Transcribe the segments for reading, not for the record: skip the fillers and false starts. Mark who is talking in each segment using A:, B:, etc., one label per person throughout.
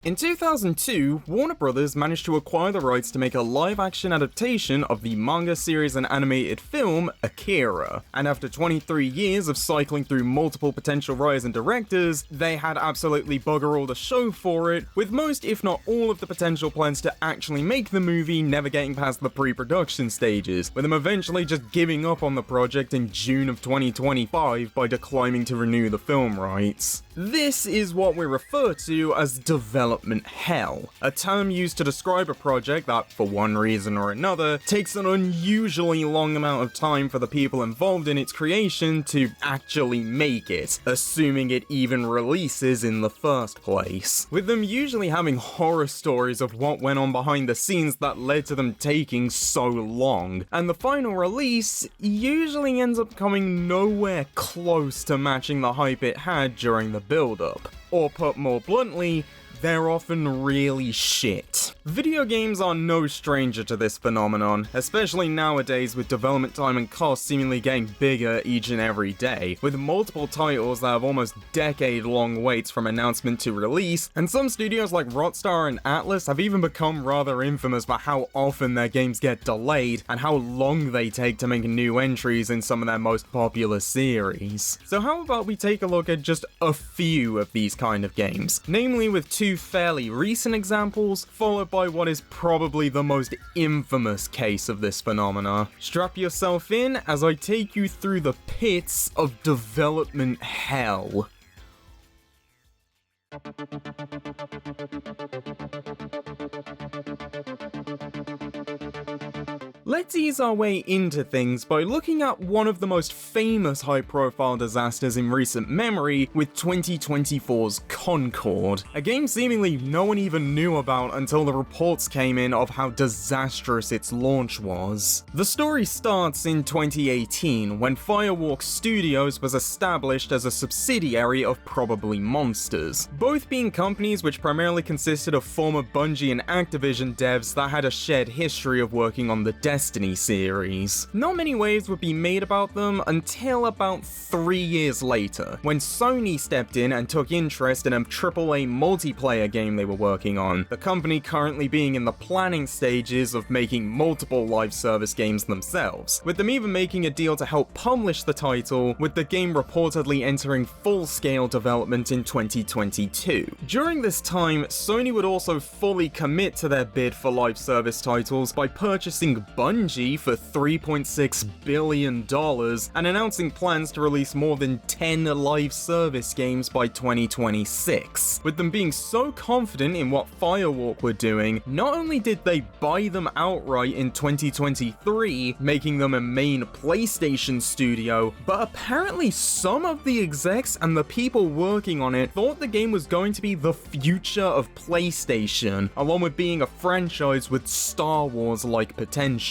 A: In 2002, Warner Bros. Managed to acquire the rights to make a live-action adaptation of the manga series and animated film, Akira. And after 23 years of cycling through multiple potential writers and directors, they had absolutely bugger all the show for it, with most, if not all, of the potential plans to actually make the movie never getting past the pre-production stages, with them eventually just giving up on the project in June of 2025 by declining to renew the film rights. This is what we refer to as development hell, a term used to describe a project that, for one reason or another, takes an unusually long amount of time for the people involved in its creation to actually make it, assuming it even releases in the first place, with them usually having horror stories of what went on behind the scenes that led to them taking so long, and the final release usually ends up coming nowhere close to matching the hype it had during the build-up. Or put more bluntly, they're often really shit. Video games are no stranger to this phenomenon, especially nowadays with development time and cost seemingly getting bigger each and every day, with multiple titles that have almost decade-long waits from announcement to release, and some studios like Rockstar and Atlus have even become rather infamous for how often their games get delayed and how long they take to make new entries in some of their most popular series. So how about we take a look at just a few of these kind of games, namely with two fairly recent examples, followed by what is probably the most infamous case of this phenomena. Strap yourself in as I take you through the pits of development hell. Let's ease our way into things by looking at one of the most famous high-profile disasters in recent memory with 2024's Concord, a game seemingly no one even knew about until the reports came in of how disastrous its launch was. The story starts in 2018 when Firewalk Studios was established as a subsidiary of Probably Monsters, both being companies which primarily consisted of former Bungie and Activision devs that had a shared history of working on the Destiny series. Not many waves would be made about them until about 3 years later, when Sony stepped in and took interest in a AAA multiplayer game they were working on, the company currently being in the planning stages of making multiple live service games themselves, with them even making a deal to help publish the title, with the game reportedly entering full-scale development in 2022. During this time, Sony would also fully commit to their bid for live service titles by purchasing Bungie for $3.6 billion and announcing plans to release more than 10 live service games by 2026. With them being so confident in what Firewalk were doing, not only did they buy them outright in 2023, making them a main PlayStation studio, but apparently some of the execs and the people working on it thought the game was going to be the future of PlayStation, along with being a franchise with Star Wars-like potential.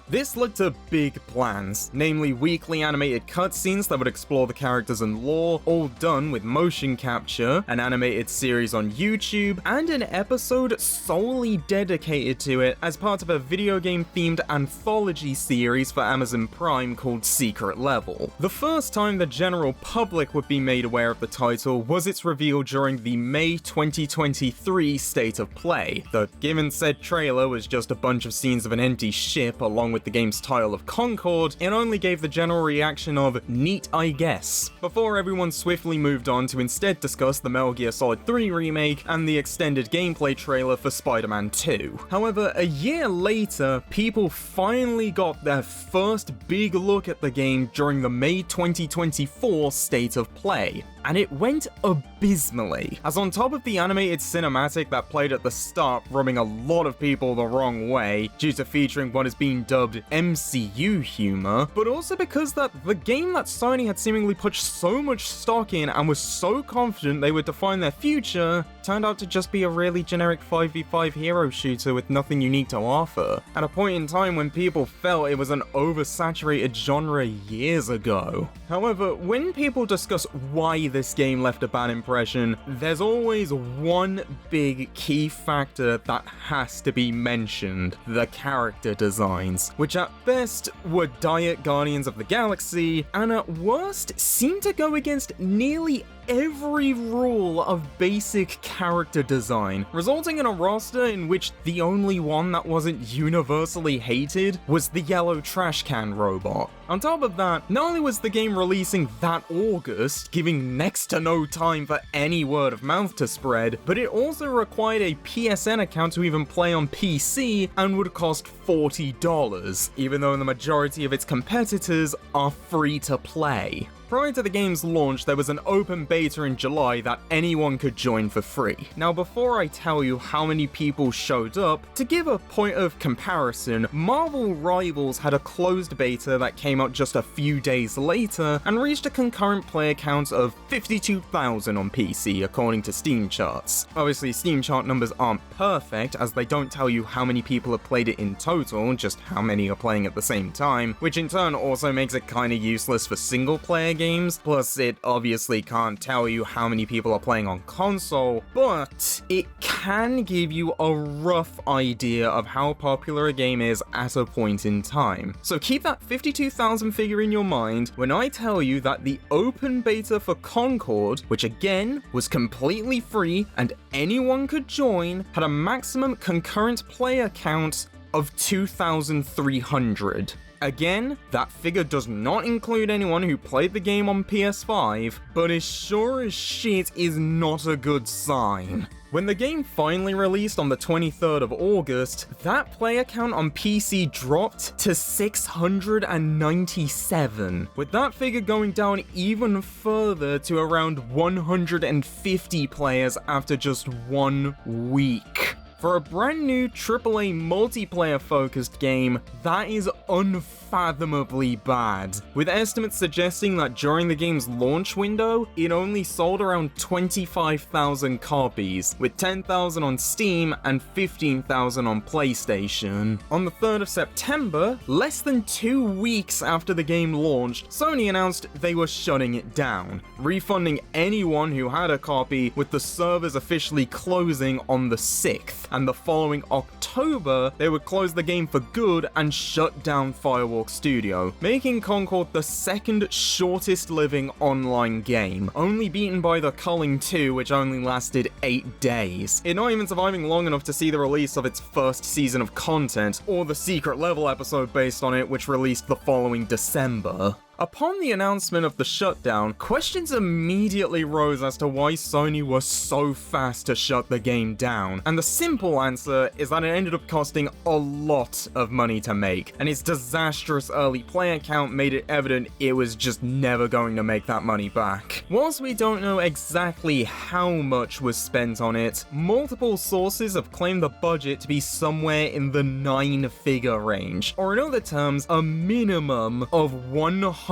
A: This led to big plans, namely weekly animated cutscenes that would explore the characters and lore, all done with motion capture, an animated series on YouTube, and an episode solely dedicated to it as part of a video game-themed anthology series for Amazon Prime called Secret Level. The first time the general public would be made aware of the title was its reveal during the May 2023 State of Play, though given said trailer was just a bunch of scenes of an empty ship along with the game's title of Concord, it only gave the general reaction of "neat I guess," before everyone swiftly moved on to instead discuss the Metal Gear Solid 3 remake and the extended gameplay trailer for Spider-Man 2. However, a year later, people finally got their first big look at the game during the May 2024 State of Play, and it went abysmally, as on top of the animated cinematic that played at the start rubbing a lot of people the wrong way due to featuring what is being dubbed MCU humor, but also because that the game that Sony had seemingly put so much stock in and was so confident they would define their future, turned out to just be a really generic 5v5 hero shooter with nothing unique to offer, at a point in time when people felt it was an oversaturated genre years ago. However, when people discuss why this game left a bad impression, there's always one big key factor that has to be mentioned: the character designs, which at best were diet Guardians of the Galaxy, and at worst seemed to go against nearly every rule of basic character design, resulting in a roster in which the only one that wasn't universally hated was the yellow trash can robot. On top of that, not only was the game releasing that August, giving next to no time for any word of mouth to spread, but it also required a PSN account to even play on PC and would cost $40, even though the majority of its competitors are free to play. Prior to the game's launch, there was an open beta in July that anyone could join for free. Now, before I tell you how many people showed up, to give a point of comparison, Marvel Rivals had a closed beta that came out just a few days later and reached a concurrent player count of 52,000 on PC, according to Steam charts. Obviously, Steam chart numbers aren't perfect, as they don't tell you how many people have played it in total, just how many are playing at the same time, which in turn also makes it kinda useless for single-player games, plus it obviously can't tell you how many people are playing on console, but it can give you a rough idea of how popular a game is at a point in time. So keep that 52,000 figure in your mind when I tell you that the open beta for Concord, which again was completely free and anyone could join, had a maximum concurrent player count of 2,300. Again, that figure does not include anyone who played the game on PS5, but it sure as shit is not a good sign. When the game finally released on the 23rd of August, that player count on PC dropped to 697, with that figure going down even further to around 150 players after just 1 week. For a brand new AAA multiplayer-focused game, that is unfathomably bad, with estimates suggesting that during the game's launch window, it only sold around 25,000 copies, with 10,000 on Steam and 15,000 on PlayStation. On the 3rd of September, less than 2 weeks after the game launched, Sony announced they were shutting it down, refunding anyone who had a copy, with the servers officially closing on the 6th. And the following October, they would close the game for good and shut down Firewalk Studio, making Concord the second shortest living online game, only beaten by the Culling 2, which only lasted 8 days. It not even surviving long enough to see the release of its first season of content, or the secret level episode based on it, which released the following December. Upon the announcement of the shutdown, questions immediately rose as to why Sony was so fast to shut the game down, and the simple answer is that it ended up costing a lot of money to make, and its disastrous early player count made it evident it was just never going to make that money back. Whilst we don't know exactly how much was spent on it, multiple sources have claimed the budget to be somewhere in the 9-figure range, or in other terms, a minimum of $100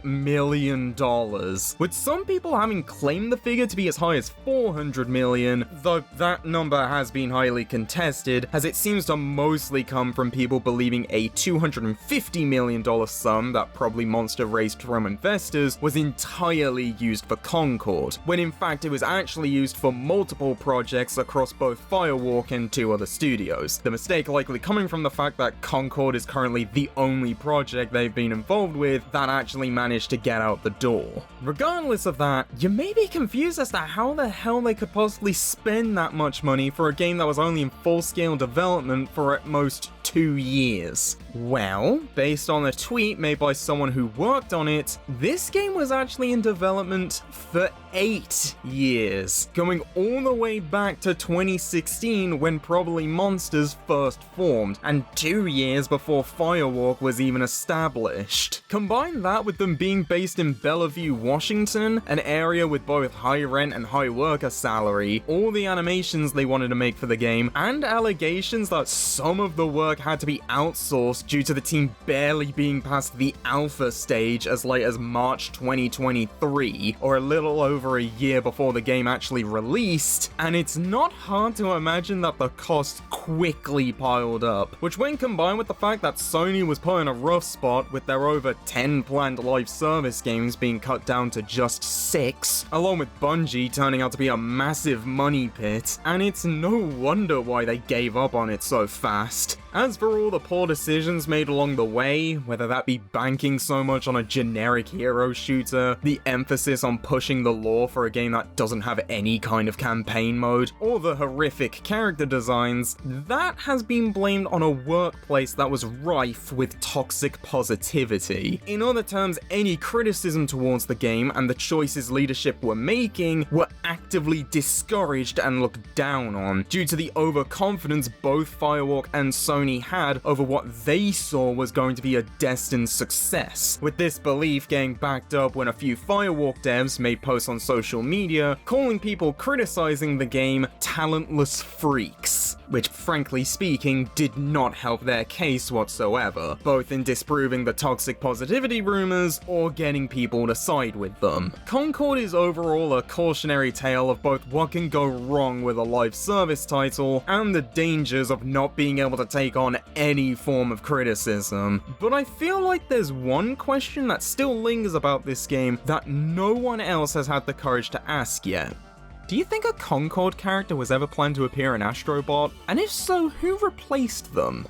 A: million, with some people having claimed the figure to be as high as $400 million, though that number has been highly contested, as it seems to mostly come from people believing a $250 million sum that probably Monster raised from investors was entirely used for Concord, when in fact it was actually used for multiple projects across both Firewalk and 2 other studios. The mistake likely coming from the fact that Concord is currently the only project they've been involved with that actually managed to get out the door. Regardless of that, you may be confused as to how the hell they could possibly spend that much money for a game that was only in full-scale development for at most 2 years. Well, based on a tweet made by someone who worked on it, this game was actually in development for 8 years, going all the way back to 2016 when Probably Monsters first formed, and 2 years before Firewalk was even established. Combine that with them being based in Bellevue, Washington, an area with both high rent and high worker salary, all the animations they wanted to make for the game, and allegations that some of the work had to be outsourced due to the team barely being past the alpha stage as late as March 2023, or a little over a year before the game actually released, and it's not hard to imagine that the costs quickly piled up, which when combined with the fact that Sony was put in a rough spot with their over 10 planned live service games being cut down to just 6, along with Bungie turning out to be a massive money pit, and it's no wonder why they gave up on it so fast. As for all the poor decisions decisions made along the way, whether that be banking so much on a generic hero shooter, the emphasis on pushing the lore for a game that doesn't have any kind of campaign mode, or the horrific character designs, that has been blamed on a workplace that was rife with toxic positivity. In other terms, any criticism towards the game and the choices leadership were making were actively discouraged and looked down on, due to the overconfidence both Firewalk and Sony had over what they saw was going to be a destined success, with this belief getting backed up when a few Firewalk devs made posts on social media calling people criticizing the game talentless freaks, which frankly speaking did not help their case whatsoever, both in disproving the toxic positivity rumors or getting people to side with them. Concord is overall a cautionary tale of both what can go wrong with a live service title and the dangers of not being able to take on any form of criticism. But I feel like there's one question that still lingers about this game that no one else has had the courage to ask yet. Do you think a Concord character was ever planned to appear in Astrobot? And if so, who replaced them?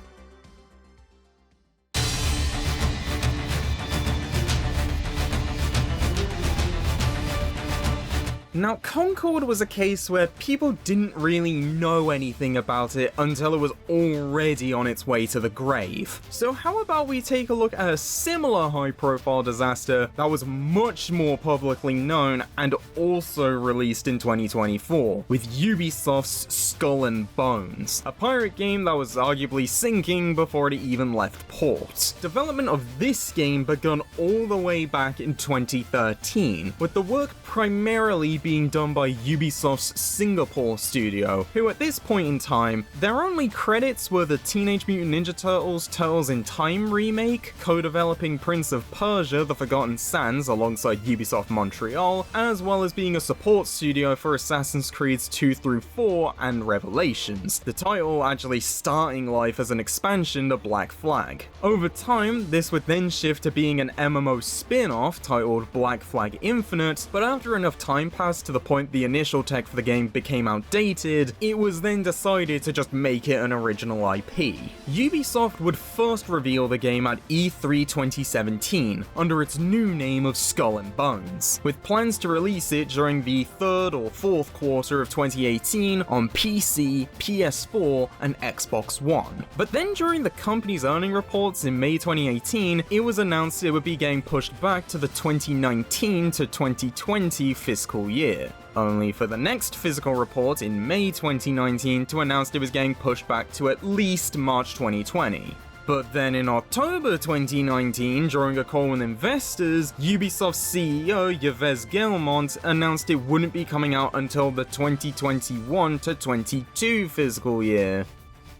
A: Now, Concord was a case where people didn't really know anything about it until it was already on its way to the grave. So how about we take a look at a similar high-profile disaster that was much more publicly known and also released in 2024, with Ubisoft's Skull and Bones, a pirate game that was arguably sinking before it even left port. Development of this game begun all the way back in 2013, with the work primarily being done by Ubisoft's Singapore studio, who at this point in time, their only credits were the Teenage Mutant Ninja Turtles Turtles in Time remake, co-developing Prince of Persia: The Forgotten Sands alongside Ubisoft Montreal, as well as being a support studio for Assassin's Creed 2 through 4 and Revelations, the title actually starting life as an expansion to Black Flag. Over time, this would then shift to being an MMO spin-off titled Black Flag Infinite, but after enough time passed to the point the initial tech for the game became outdated, it was then decided to just make it an original IP. Ubisoft would first reveal the game at E3 2017 under its new name of Skull and Bones, with plans to release it during the third or fourth quarter of 2018 on PC, PS4, and Xbox One. But then during the company's earning reports in May 2018, it was announced it would be getting pushed back to the 2019 to 2020 fiscal year, only for the next physical report in May 2019 to announce it was getting pushed back to at least March 2020. But then in October 2019, during a call with investors, Ubisoft CEO Yves Guillemot announced it wouldn't be coming out until the 2021 to 22 fiscal year,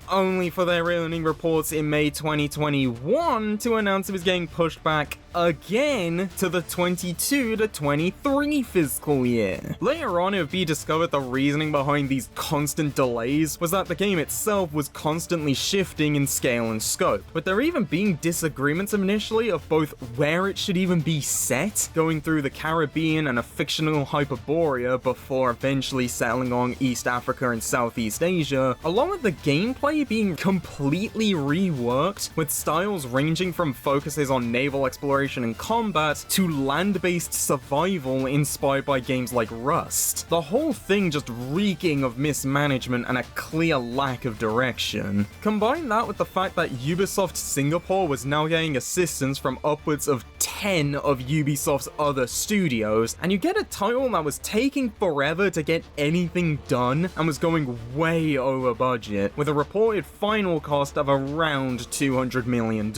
A: only for their earning reports in May 2021 to announce it was getting pushed back again to the 22 to 23 fiscal year. Later on, it would be discovered the reasoning behind these constant delays was that the game itself was constantly shifting in scale and scope, with there even being disagreements initially of both where it should even be set, going through the Caribbean and a fictional Hyperborea before eventually settling on East Africa and Southeast Asia, along with the gameplay being completely reworked, with styles ranging from focuses on naval exploration and combat to land-based survival inspired by games like Rust. The whole thing just reeking of mismanagement and a clear lack of direction. Combine that with the fact that Ubisoft Singapore was now getting assistance from upwards of 10 of Ubisoft's other studios, and you get a title that was taking forever to get anything done and was going way over budget, with a reported final cost of around $200 million.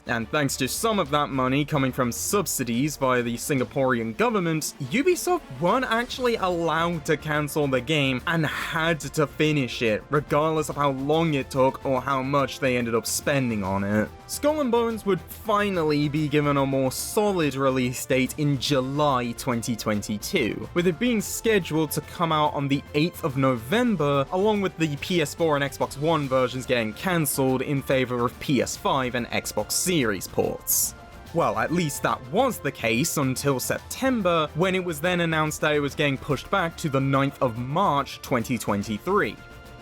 A: And thanks to some of that money coming from subsidies via the Singaporean government, Ubisoft weren't actually allowed to cancel the game and had to finish it, regardless of how long it took or how much they ended up spending on it. Skull and Bones would finally be given a more solid release date in July 2022, with it being scheduled to come out on the 8th of November, along with the PS4 and Xbox One versions getting cancelled in favor of PS5 and Xbox Series ports. Well, at least that was the case until September, when it was then announced that it was getting pushed back to the 9th of March 2023.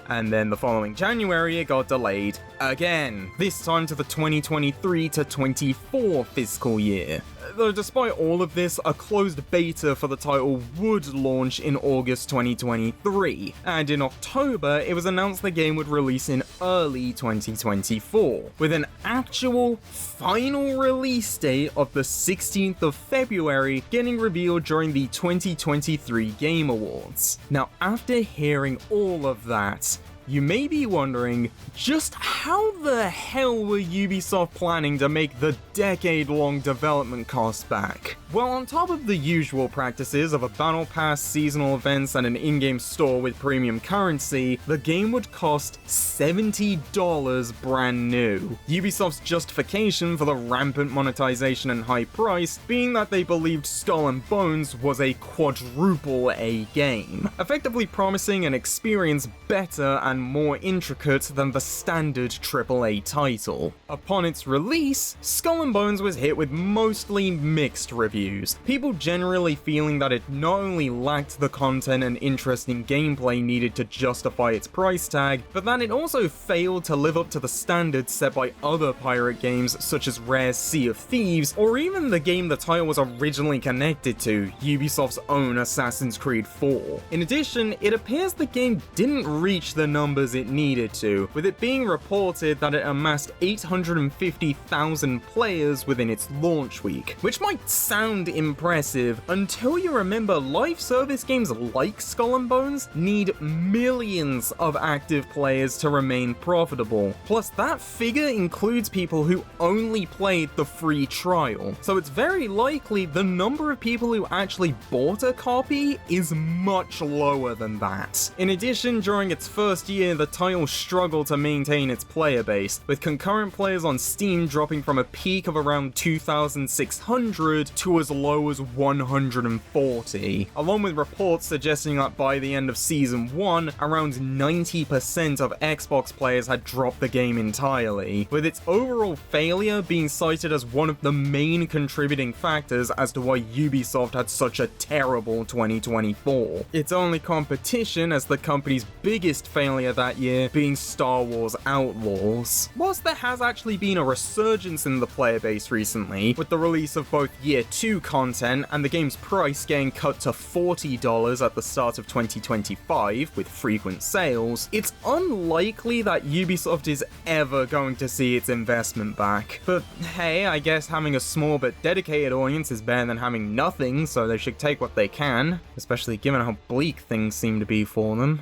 A: And then the following January, it got delayed again, this time to the 2023 to 24 fiscal year. Though despite all of this, a closed beta for the title would launch in August 2023, and in October, it was announced the game would release in early 2024, with an actual final release date of the 16th of February getting revealed during the 2023 Game Awards. Now, after hearing all of that, you may be wondering, just how the hell were Ubisoft planning to make the decade-long development cost back? Well, on top of the usual practices of a battle pass, seasonal events, and an in-game store with premium currency, the game would cost $70 brand new. Ubisoft's justification for the rampant monetization and high price being that they believed Skull and Bones was a quadruple A game, effectively promising an experience better and more intricate than the standard AAA title. Upon its release, Skull and Bones was hit with mostly mixed reviews, people generally feeling that it not only lacked the content and interesting gameplay needed to justify its price tag, but that it also failed to live up to the standards set by other pirate games such as Rare's Sea of Thieves, or even the game the title was originally connected to, Ubisoft's own Assassin's Creed 4. In addition, it appears the game didn't reach the numbers it needed to, with it being reported that it amassed 850,000 players within its launch week, which might sound impressive until you remember live service games like Skull and Bones need millions of active players to remain profitable. Plus, that figure includes people who only played the free trial, so it's very likely the number of people who actually bought a copy is much lower than that. In addition, during its first year, the title struggled to maintain its player base, with concurrent players on Steam dropping from a peak of around 2,600 to as low as 140, along with reports suggesting that by the end of Season 1, around 90% of Xbox players had dropped the game entirely, with its overall failure being cited as one of the main contributing factors as to why Ubisoft had such a terrible 2024. Its only competition as the company's biggest failure that year being Star Wars Outlaws. Whilst there has actually been a resurgence in the player base recently, with the release of both Year 2 content and the game's price getting cut to $40 at the start of 2025 with frequent sales, it's unlikely that Ubisoft is ever going to see its investment back. But hey, I guess having a small but dedicated audience is better than having nothing, so they should take what they can, especially given how bleak things seem to be for them.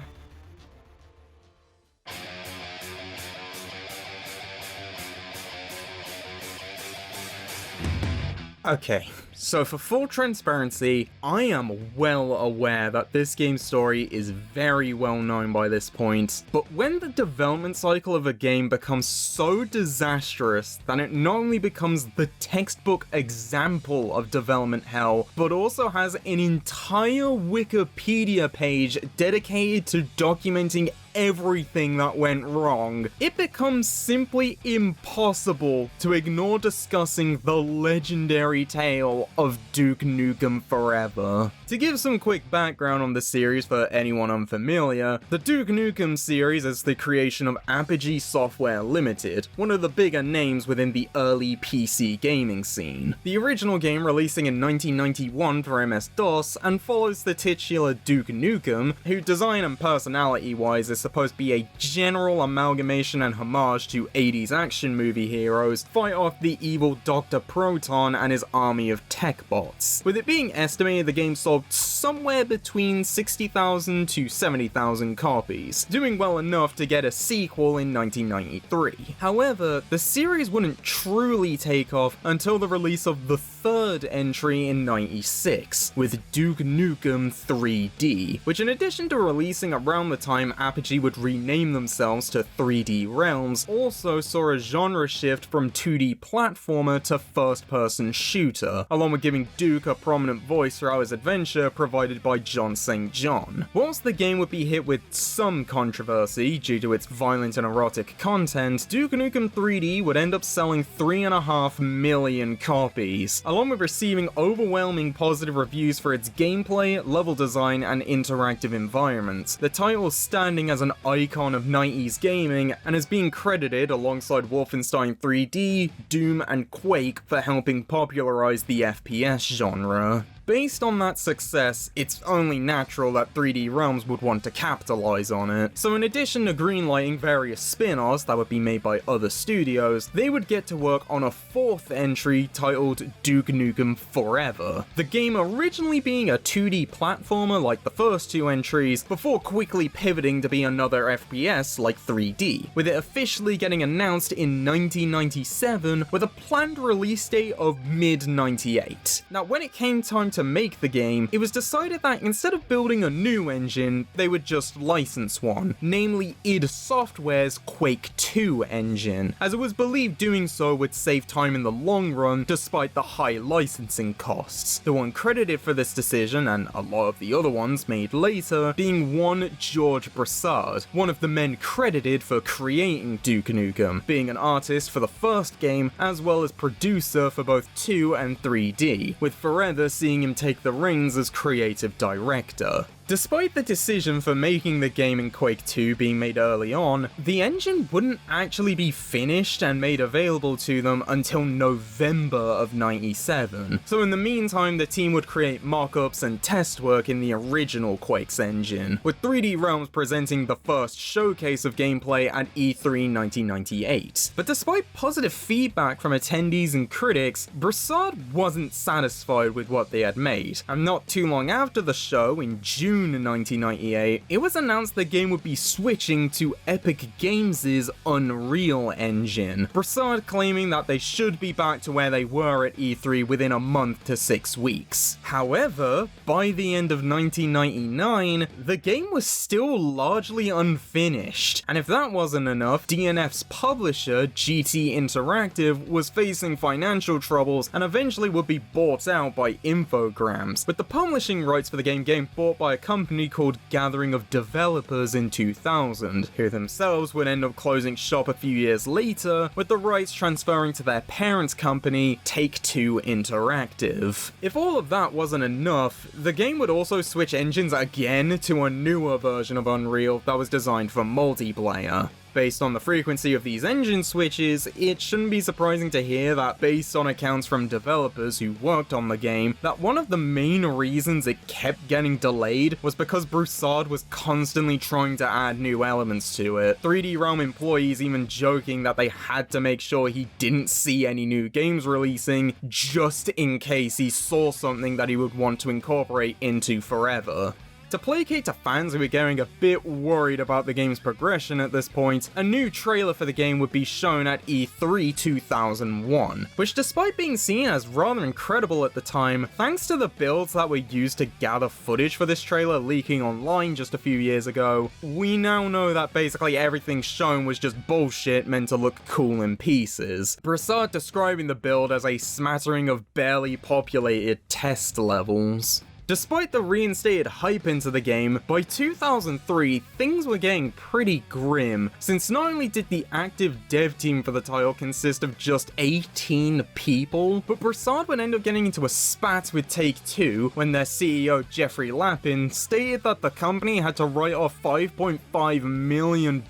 A: Okay, so for full transparency, I am well aware that this game's story is very well known by this point, but when the development cycle of a game becomes so disastrous that it not only becomes the textbook example of development hell, but also has an entire Wikipedia page dedicated to documenting everything that went wrong, it becomes simply impossible to ignore discussing the legendary tale of Duke Nukem Forever. To give some quick background on the series for anyone unfamiliar, the Duke Nukem series is the creation of Apogee Software Limited, one of the bigger names within the early PC gaming scene. The original game releasing in 1991 for MS-DOS and follows the titular Duke Nukem, who design and personality-wise is supposed to be a general amalgamation and homage to 80s action movie heroes, fight off the evil Dr. Proton and his army of tech bots. With it being estimated the game sold somewhere between 60,000 to 70,000 copies, doing well enough to get a sequel in 1993. However, the series wouldn't truly take off until the release of the third entry in 96, with Duke Nukem 3D, which in addition to releasing around the time Apogee would rename themselves to 3D Realms, also saw a genre shift from 2D platformer to first-person shooter, along along with giving Duke a prominent voice throughout his adventure provided by John St. John. Whilst the game would be hit with some controversy due to its violent and erotic content, Duke Nukem 3D would end up selling 3.5 million copies, along with receiving overwhelming positive reviews for its gameplay, level design, and interactive environments. The title standing as an icon of 90s gaming and is being credited alongside Wolfenstein 3D, Doom, and Quake for helping popularize the FPS genre. Based on that success, it's only natural that 3D Realms would want to capitalize on it. So in addition to greenlighting various spin-offs that would be made by other studios, they would get to work on a fourth entry titled Duke Nukem Forever. The game originally being a 2D platformer like the first two entries, before quickly pivoting to be another FPS like 3D, with it officially getting announced in 1997 with a planned release date of mid-98. Now when it came time to make the game, it was decided that instead of building a new engine, they would just license one, namely id Software's Quake 2 engine, as it was believed doing so would save time in the long run despite the high licensing costs. The one credited for this decision, and a lot of the other ones made later, being one George Broussard, one of the men credited for creating Duke Nukem, being an artist for the first game as well as producer for both 2 and 3D, with Forever seeing him take the reins as creative director. Despite the decision for making the game in Quake 2 being made early on, the engine wouldn't actually be finished and made available to them until November of 97. So in the meantime, the team would create mock-ups and test work in the original Quake's engine, with 3D Realms presenting the first showcase of gameplay at E3 1998. But despite positive feedback from attendees and critics, Broussard wasn't satisfied with what they had made, and not too long after the show, in June 1998, it was announced the game would be switching to Epic Games' Unreal Engine, Broussard claiming that they should be back to where they were at E3 within a month to 6 weeks. However, by the end of 1999, the game was still largely unfinished, and if that wasn't enough, DNF's publisher, GT Interactive, was facing financial troubles and eventually would be bought out by Infogrames, with the publishing rights for the game getting bought by a company called Gathering of Developers in 2000, who themselves would end up closing shop a few years later, with the rights transferring to their parent company, Take-Two Interactive. If all of that wasn't enough, the game would also switch engines again to a newer version of Unreal that was designed for multiplayer. Based on the frequency of these engine switches, it shouldn't be surprising to hear that, based on accounts from developers who worked on the game, that one of the main reasons it kept getting delayed was because Broussard was constantly trying to add new elements to it. 3D Realm employees even joking that they had to make sure he didn't see any new games releasing, just in case he saw something that he would want to incorporate into Forever. To placate to fans who were getting a bit worried about the game's progression at this point, a new trailer for the game would be shown at E3 2001, which despite being seen as rather incredible at the time, thanks to the builds that were used to gather footage for this trailer leaking online just a few years ago, we now know that basically everything shown was just bullshit meant to look cool in pieces. Broussard describing the build as a smattering of barely populated test levels. Despite the reinstated hype into the game, by 2003, things were getting pretty grim, since not only did the active dev team for the title consist of just 18 people, but Broussard would end up getting into a spat with Take-Two when their CEO Jeffrey Lapin stated that the company had to write off $5.5 million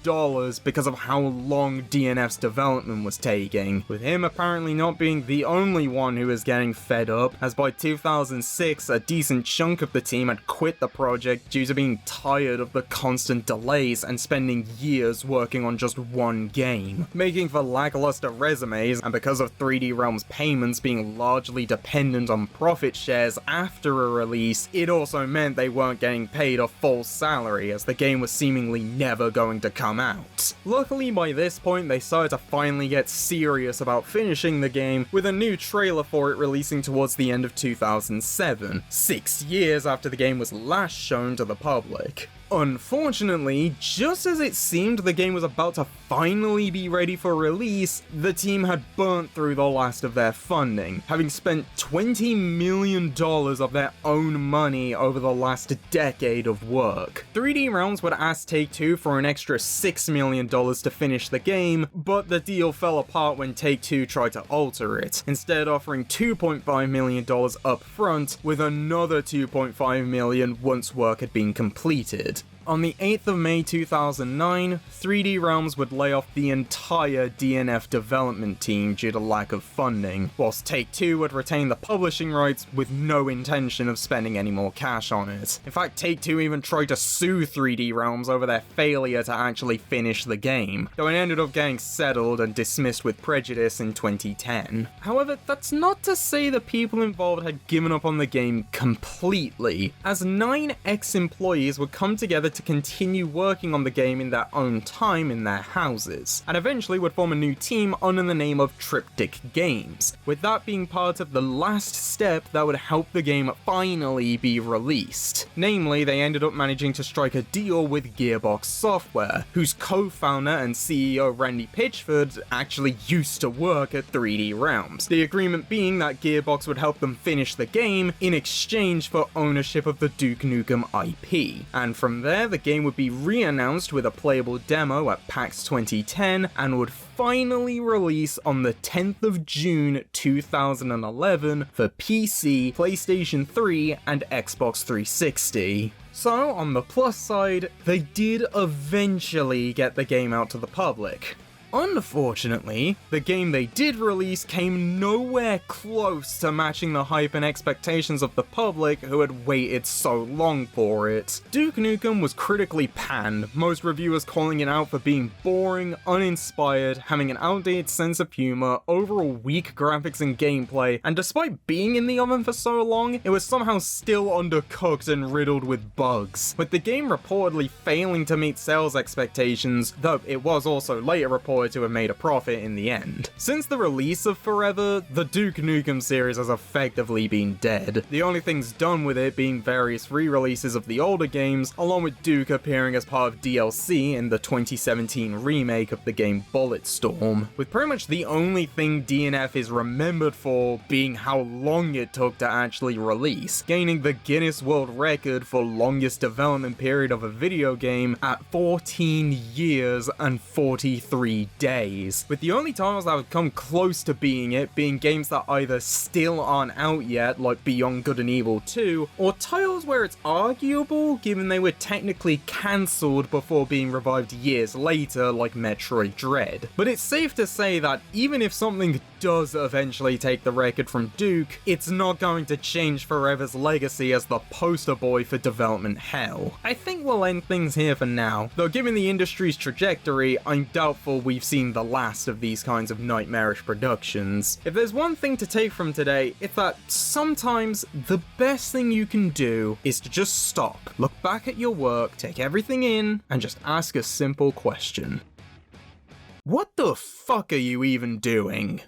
A: because of how long DNF's development was taking, with him apparently not being the only one who was getting fed up, as by 2006, a decent chunk of the team had quit the project due to being tired of the constant delays and spending years working on just one game, making for lackluster resumes, and because of 3D Realms payments being largely dependent on profit shares after a release, it also meant they weren't getting paid a full salary as the game was seemingly never going to come out. Luckily by this point they started to finally get serious about finishing the game, with a new trailer for it releasing towards the end of 2007, 6 years after the game was last shown to the public. Unfortunately, just as it seemed the game was about to finally be ready for release, the team had burnt through the last of their funding, having spent $20 million of their own money over the last decade of work. 3D Realms would ask Take-Two for an extra $6 million to finish the game, but the deal fell apart when Take-Two tried to alter it, instead offering $2.5 million up front, with another $2.5 million once work had been completed. On the 8th of May 2009, 3D Realms would lay off the entire DNF development team due to lack of funding, whilst Take-Two would retain the publishing rights with no intention of spending any more cash on it. In fact, Take-Two even tried to sue 3D Realms over their failure to actually finish the game, though it ended up getting settled and dismissed with prejudice in 2010. However, that's not to say the people involved had given up on the game completely, as 9 ex-employees would come together to continue working on the game in their own time in their houses, and eventually would form a new team under the name of Triptych Games, with that being part of the last step that would help the game finally be released. Namely, they ended up managing to strike a deal with Gearbox Software, whose co-founder and CEO Randy Pitchford actually used to work at 3D Realms, the agreement being that Gearbox would help them finish the game in exchange for ownership of the Duke Nukem IP, and from there the game would be re-announced with a playable demo at PAX 2010 and would finally release on the 10th of June 2011 for PC, PlayStation 3, and Xbox 360. So, on the plus side, they did eventually get the game out to the public. Unfortunately, the game they did release came nowhere close to matching the hype and expectations of the public who had waited so long for it. Duke Nukem was critically panned, most reviewers calling it out for being boring, uninspired, having an outdated sense of humor, overall weak graphics and gameplay, and despite being in the oven for so long, it was somehow still undercooked and riddled with bugs, with the game reportedly failing to meet sales expectations, though it was also later reported to have made a profit in the end. Since the release of Forever, the Duke Nukem series has effectively been dead, the only things done with it being various re-releases of the older games, along with Duke appearing as part of DLC in the 2017 remake of the game Bulletstorm, with pretty much the only thing DNF is remembered for being how long it took to actually release, gaining the Guinness World Record for longest development period of a video game at 14 years and 43 days, with the only titles that would come close to being it being games that either still aren't out yet, like Beyond Good and Evil 2, or titles where it's arguable given they were technically cancelled before being revived years later, like Metroid Dread. But it's safe to say that even if something does eventually take the record from Duke, it's not going to change Forever's legacy as the poster boy for development hell. I think we'll end things here for now, though given the industry's trajectory, I'm doubtful we've seen the last of these kinds of nightmarish productions. If there's one thing to take from today, it's that sometimes the best thing you can do is to just stop, look back at your work, take everything in, and just ask a simple question. What the fuck are you even doing?